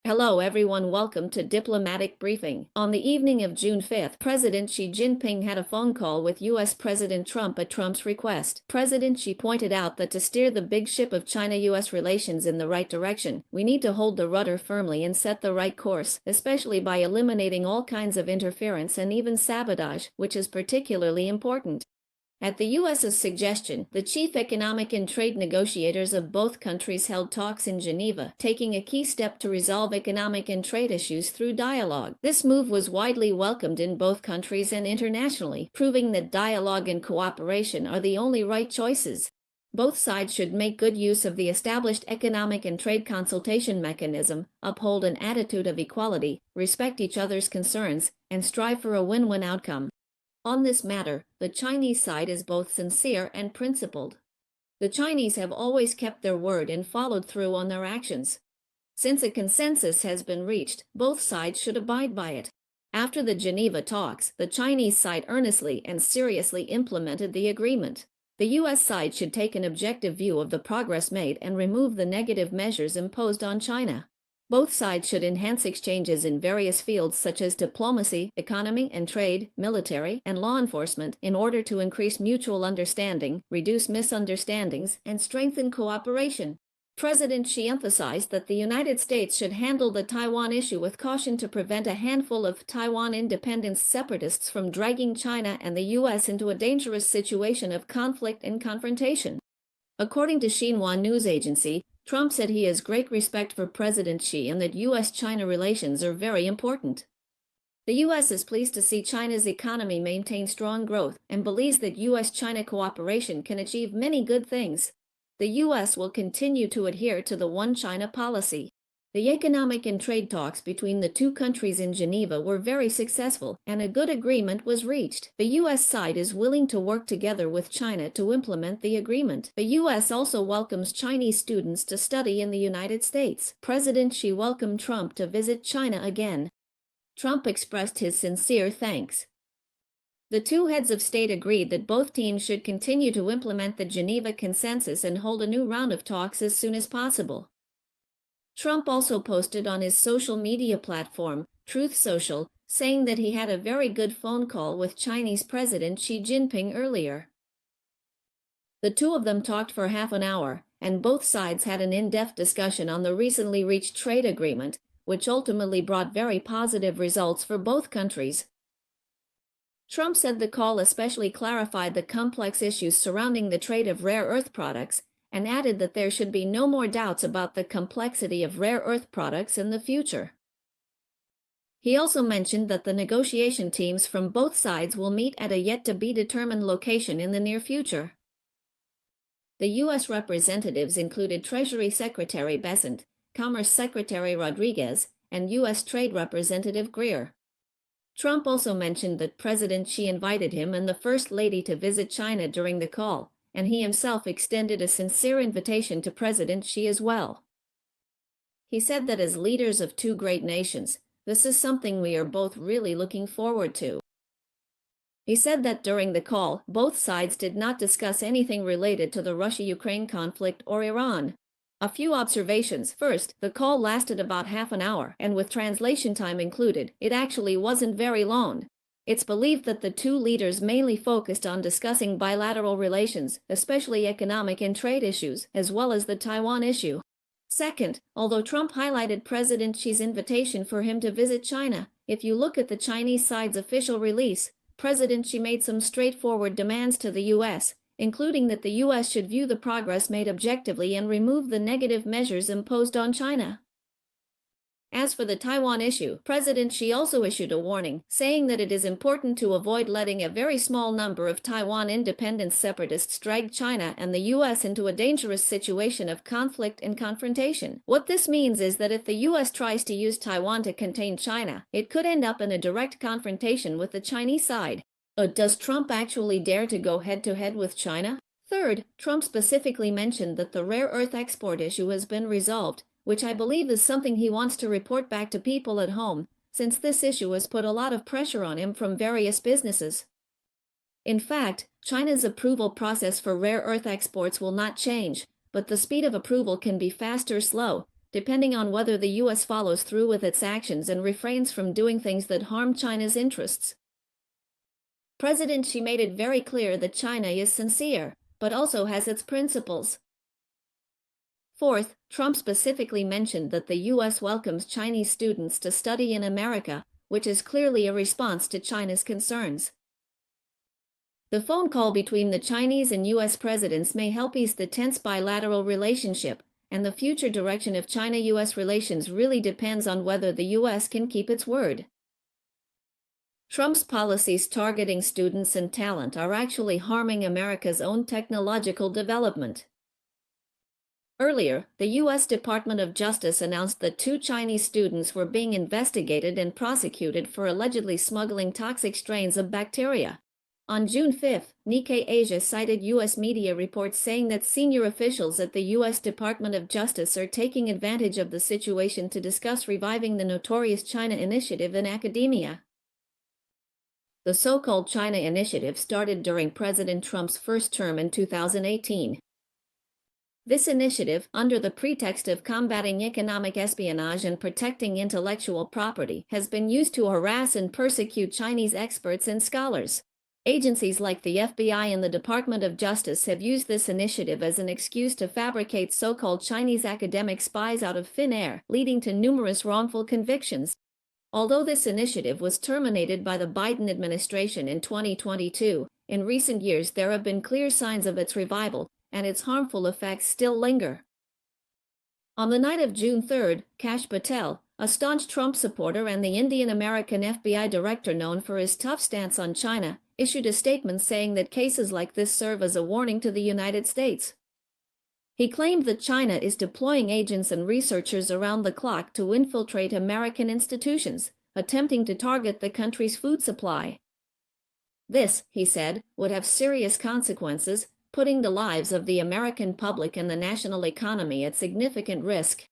Hello everyone, welcome to Diplomatic Briefing. On the evening of June 5th, President Xi Jinping had a phone call with U.S. President Trump at Trump's request. President Xi pointed out that to steer the big ship of China-U.S. relations in the right direction, we need to hold the rudder firmly and set the right course, especially by eliminating all kinds of interference and even sabotage, which is particularly important. At the U.S.'s suggestion, the chief economic and trade negotiators of both countries held talks in Geneva, taking a key step to resolve economic and trade issues through dialogue. This move was widely welcomed in both countries and internationally, proving that dialogue and cooperation are the only right choices. Both sides should make good use of the established economic and trade consultation mechanism, uphold an attitude of equality, respect each other's concerns, and strive for a win-win outcome. On this matter, the Chinese side is both sincere and principled. The Chinese have always kept their word and followed through on their actions. Since a consensus has been reached, both sides should abide by it. After the Geneva talks, the Chinese side earnestly and seriously implemented the agreement. The U.S. side should take an objective view of the progress made and remove the negative measures imposed on China. Both sides should enhance exchanges in various fields such as diplomacy, economy and trade, military, and law enforcement in order to increase mutual understanding, reduce misunderstandings, and strengthen cooperation. President Xi emphasized that the United States should handle the Taiwan issue with caution to prevent a handful of Taiwan independence separatists from dragging China and the U.S. into a dangerous situation of conflict and confrontation. According to Xinhua news agency, Trump said he has great respect for President Xi and that U.S.-China relations are very important. The U.S. is pleased to see China's economy maintain strong growth and believes that U.S.-China cooperation can achieve many good things. The U.S. will continue to adhere to the One China policy. The economic and trade talks between the two countries in Geneva were very successful, and a good agreement was reached. The U.S. side is willing to work together with China to implement the agreement. The U.S. also welcomes Chinese students to study in the United States. President Xi welcomed Trump to visit China again. Trump expressed his sincere thanks. The two heads of state agreed that both teams should continue to implement the Geneva Consensus and hold a new round of talks as soon as possible. Trump also posted on his social media platform, Truth Social, saying that he had a very good phone call with Chinese President Xi Jinping earlier. The two of them talked for half an hour, and both sides had an in-depth discussion on the recently reached trade agreement, which ultimately brought very positive results for both countries. Trump said the call especially clarified the complex issues surrounding the trade of rare earth products, and added that there should be no more doubts about the complexity of rare earth products in the future. He also mentioned that the negotiation teams from both sides will meet at a yet-to-be-determined location in the near future. The U.S. representatives included Treasury Secretary Bessent, Commerce Secretary Rodriguez, and U.S. Trade Representative Greer. Trump also mentioned that President Xi invited him and the First Lady to visit China during the call, and he himself extended a sincere invitation to President Xi as well. He said that as leaders of two great nations, this is something we are both really looking forward to. He said that during the call, both sides did not discuss anything related to the Russia-Ukraine conflict or Iran. A few observations. First, the call lasted about half an hour, and with translation time included, it actually wasn't very long. It's believed that the two leaders mainly focused on discussing bilateral relations, especially economic and trade issues, as well as the Taiwan issue. Second, although Trump highlighted President Xi's invitation for him to visit China, if you look at the Chinese side's official release, President Xi made some straightforward demands to the U.S., including that the U.S. should view the progress made objectively and remove the negative measures imposed on China. As for the Taiwan issue, President Xi also issued a warning, saying that it is important to avoid letting a very small number of Taiwan independence separatists drag China and the U.S. into a dangerous situation of conflict and confrontation. What this means is that if the U.S. tries to use Taiwan to contain China, it could end up in a direct confrontation with the Chinese side. Does Trump actually dare to go head-to-head with China? Third, Trump specifically mentioned that the rare earth export issue has been resolved, which I believe is something he wants to report back to people at home, since this issue has put a lot of pressure on him from various businesses. In fact, China's approval process for rare earth exports will not change, but the speed of approval can be fast or slow, depending on whether the U.S. follows through with its actions and refrains from doing things that harm China's interests. President Xi made it very clear that China is sincere, but also has its principles. Fourth, Trump specifically mentioned that the U.S. welcomes Chinese students to study in America, which is clearly a response to China's concerns. The phone call between the Chinese and U.S. presidents may help ease the tense bilateral relationship, and the future direction of China-U.S. relations really depends on whether the U.S. can keep its word. Trump's policies targeting students and talent are actually harming America's own technological development. Earlier, the U.S. Department of Justice announced that 2 Chinese students were being investigated and prosecuted for allegedly smuggling toxic strains of bacteria. On June 5, Nikkei Asia cited U.S. media reports saying that senior officials at the U.S. Department of Justice are taking advantage of the situation to discuss reviving the notorious China Initiative in academia. The so-called China Initiative started during President Trump's first term in 2018. This initiative, under the pretext of combating economic espionage and protecting intellectual property, has been used to harass and persecute Chinese experts and scholars. Agencies like the FBI and the Department of Justice have used this initiative as an excuse to fabricate so-called Chinese academic spies out of thin air, leading to numerous wrongful convictions. Although this initiative was terminated by the Biden administration in 2022, in recent years there have been clear signs of its revival, and its harmful effects still linger. On the night of June 3, Kash Patel, a staunch Trump supporter and the Indian-American FBI director known for his tough stance on China, issued a statement saying that cases like this serve as a warning to the United States. He claimed that China is deploying agents and researchers around the clock to infiltrate American institutions, attempting to target the country's food supply. This, he said, would have serious consequences, putting the lives of the American public and the national economy at significant risk.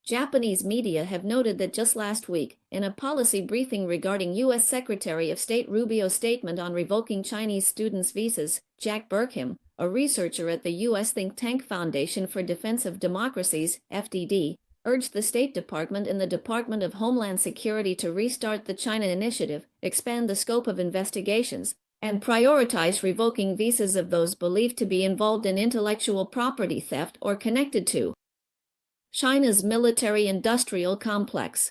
Japanese media have noted that just last week, in a policy briefing regarding U.S. Secretary of State Rubio's statement on revoking Chinese students' visas, Jack Burkham, a researcher at the U.S. think tank Foundation for Defense of Democracies, FDD, urged the State Department and the Department of Homeland Security to restart the China Initiative, expand the scope of investigations, and prioritize revoking visas of those believed to be involved in intellectual property theft or connected to China's military-industrial complex.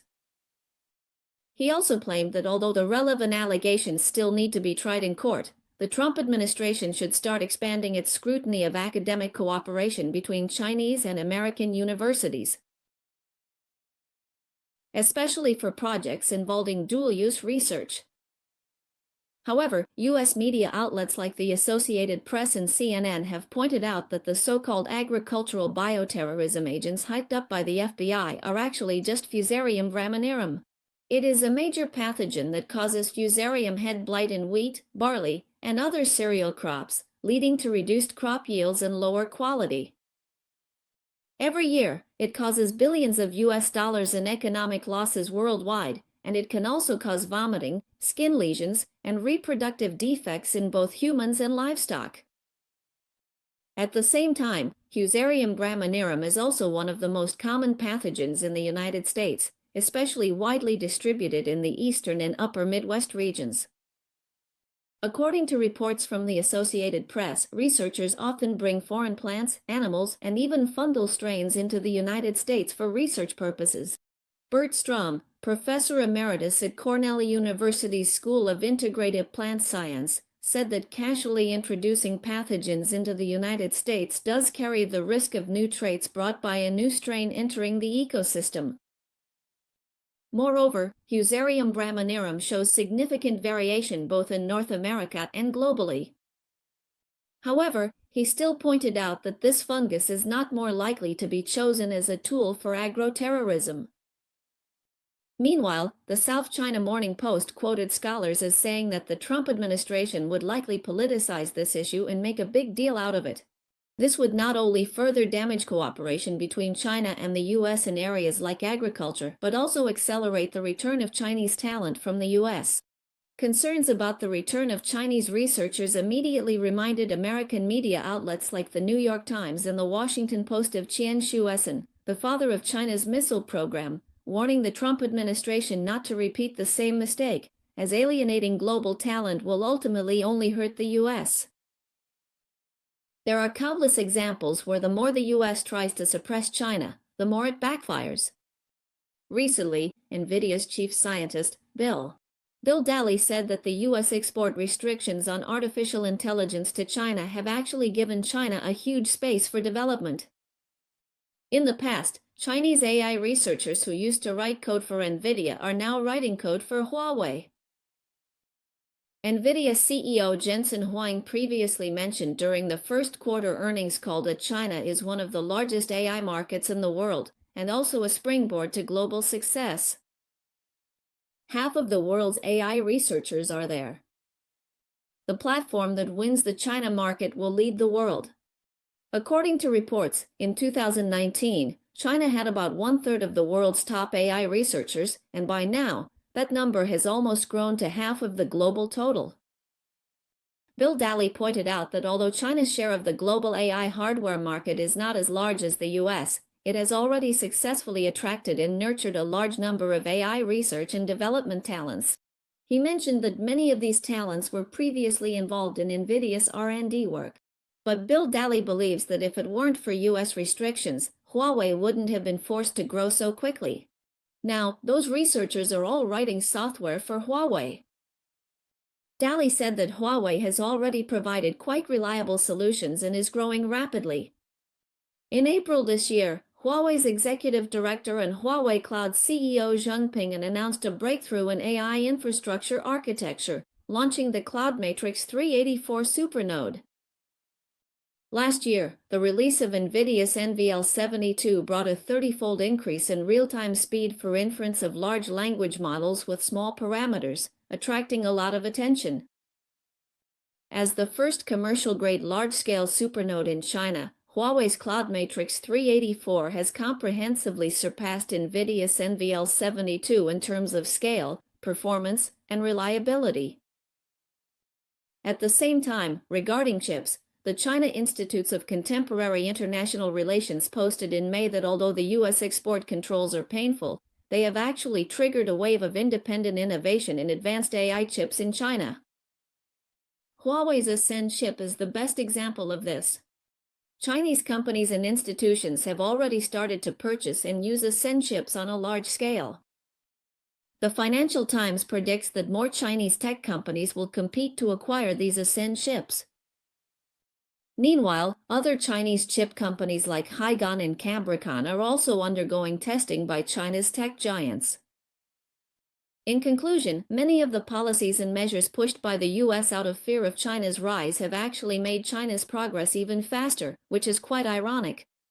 He also claimed that although the relevant allegations still need to be tried in court, the Trump administration should start expanding its scrutiny of academic cooperation between Chinese and American universities, especially for projects involving dual-use research. However, U.S. media outlets like the Associated Press and CNN have pointed out that the so-called agricultural bioterrorism agents hyped up by the FBI are actually just Fusarium graminearum. It is a major pathogen that causes Fusarium head blight in wheat, barley, and other cereal crops, leading to reduced crop yields and lower quality. Every year, it causes billions of U.S. dollars in economic losses worldwide, and it can also cause vomiting, skin lesions, and reproductive defects in both humans and livestock. At the same time, Fusarium graminearum is also one of the most common pathogens in the United States, especially widely distributed in the eastern and upper Midwest regions. According to reports from the Associated Press, researchers often bring foreign plants, animals, and even fungal strains into the United States for research purposes. Bert Strom, professor emeritus at Cornell University's School of Integrative Plant Science, said that casually introducing pathogens into the United States does carry the risk of new traits brought by a new strain entering the ecosystem. Moreover, Fusarium graminearum shows significant variation both in North America and globally. However, he still pointed out that this fungus is not more likely to be chosen as a tool for agroterrorism. Meanwhile, the South China Morning Post quoted scholars as saying that the Trump administration would likely politicize this issue and make a big deal out of it. This would not only further damage cooperation between China and the U.S. in areas like agriculture, but also accelerate the return of Chinese talent from the U.S. Concerns about the return of Chinese researchers immediately reminded American media outlets like the New York Times and the Washington Post of Qian Shuesan, the father of China's missile program, warning the Trump administration not to repeat the same mistake, as alienating global talent will ultimately only hurt the U.S. There are countless examples where the more the U.S. tries to suppress China, the more it backfires. Recently, NVIDIA's chief scientist, Bill Daly said that the U.S. export restrictions on artificial intelligence to China have actually given China a huge space for development. In the past, Chinese AI researchers who used to write code for NVIDIA are now writing code for Huawei. NVIDIA CEO Jensen Huang previously mentioned during the first quarter earnings call that China is one of the largest AI markets in the world, and also a springboard to global success. Half of the world's AI researchers are there. The platform that wins the China market will lead the world. According to reports, in 2019, China had about one-third of the world's top AI researchers, and by now, that number has almost grown to half of the global total. Bill Daly pointed out that although China's share of the global AI hardware market is not as large as the US, it has already successfully attracted and nurtured a large number of AI research and development talents. He mentioned that many of these talents were previously involved in NVIDIA's R&D work. But Bill Daly believes that if it weren't for US restrictions, Huawei wouldn't have been forced to grow so quickly. Now, those researchers are all writing software for Huawei. Daly said that Huawei has already provided quite reliable solutions and is growing rapidly. In April this year, Huawei's executive director and Huawei Cloud CEO Zhongping announced a breakthrough in AI infrastructure architecture, launching the Cloud Matrix 384 supernode. Last year, the release of NVIDIA's NVL72 brought a 30-fold increase in real-time speed for inference of large language models with small parameters, attracting a lot of attention. As the first commercial-grade large-scale supernode in China, Huawei's Cloud Matrix 384 has comprehensively surpassed NVIDIA's NVL72 in terms of scale, performance, and reliability. At the same time, regarding chips, the China Institutes of Contemporary International Relations posted in May that although the U.S. export controls are painful, they have actually triggered a wave of independent innovation in advanced AI chips in China. Huawei's Ascend chip is the best example of this. Chinese companies and institutions have already started to purchase and use Ascend chips on a large scale. The Financial Times predicts that more Chinese tech companies will compete to acquire these Ascend chips. Meanwhile, other Chinese chip companies like Hygon and Cambricon are also undergoing testing by China's tech giants. In conclusion, many of the policies and measures pushed by the U.S. out of fear of China's rise have actually made China's progress even faster, which is quite ironic.